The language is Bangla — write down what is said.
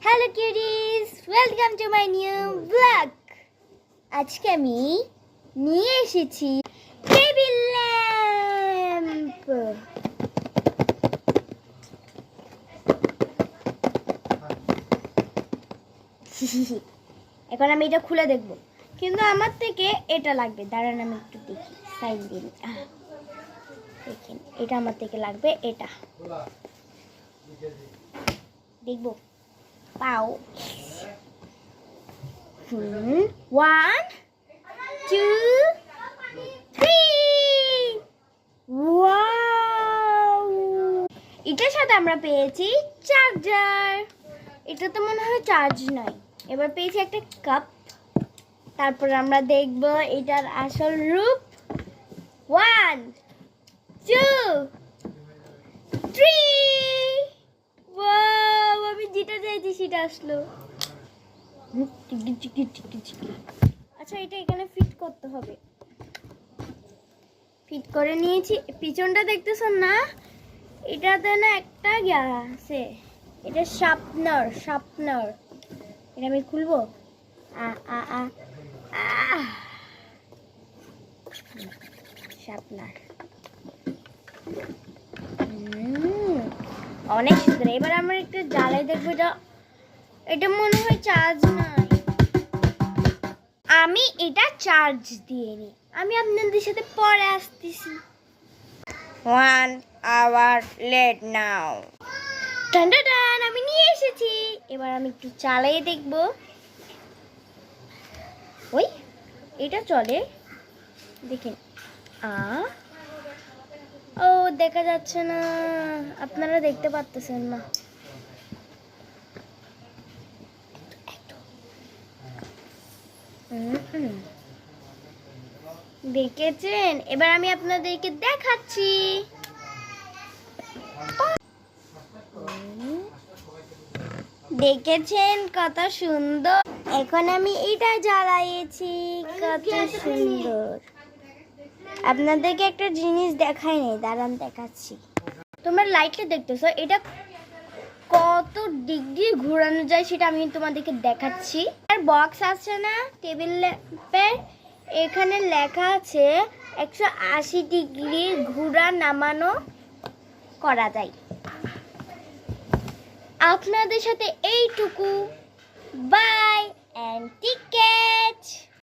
Hello cuties, welcome to my new vlog. আজকে আমি নিয়ে এসেছি টেবিল ল্যাম্প। এখন আমি এটা খুলে দেখব, কিন্তু আমার থেকে এটা লাগবে। দাঁড়ান আমি একটু দেখি, সাইড দিন। দেখেন, এটা আমার থেকে লাগবে। এটা দেখবো। পাও। 1 2 3। ওয়াও, এটার সাথে আমরা পেয়েছি চার্জার। এটা তো মনে হয় চার্জ নয়। এবার পেয়েছি একটা কাপ। তারপর আমরা দেখব এটার আসল রূপ। 1 2 3। ওয়াও, আমি যেটা চাইছি সেটা আসলো। আচ্ছা, এটা এখানে ফিট করতে হবে। ফিট করে নিয়েছি। পিছনটা দেখতেছেন না? এটাতে না একটা আছে, এটা শার্পনার। এটা আমি খুলবো। শার্পনার অনেক সুন্দর। এবার আমরা একটু জ্বালাই দেখবো। এটা মনে হয় চার্জ নাই। আমি এটা চার্জ দিয়ে নি। আমি আপনাদের সাথে পরে আসতেছি। 1 hour late now। টান, আমি নিয়ে এসেছি। এবার আমি একটু চালিয়ে দেখব। ওই এটা চলে, দেখেন। ও, দেখা যাচ্ছে না, আপনারা দেখতে পাচ্ছেন না। দেখেছেন? এবার আমি আপনাদেরকে দেখাচ্ছি। দেখেছেন কত সুন্দর? এখন আমি এটা জ্বালাইছি, কত সুন্দর। আপনাদেরকে একটা জিনিস দেখাই নাই, দাঁড়ান দেখাচ্ছি। তোমরা লাইটটা দেখতেছো, এটা কত ডিগ্রি ঘোরানো যায় সেটা আমি তোমাদেরকে দেখাচ্ছি। আর বক্স আছে না টেবিল ল্যাম্পের, এখানে লেখা আছে 180 ডিগ্রি ঘোরা নামানো করা যায়। আপনাদের সাথে এইটুকু। Bye and take care.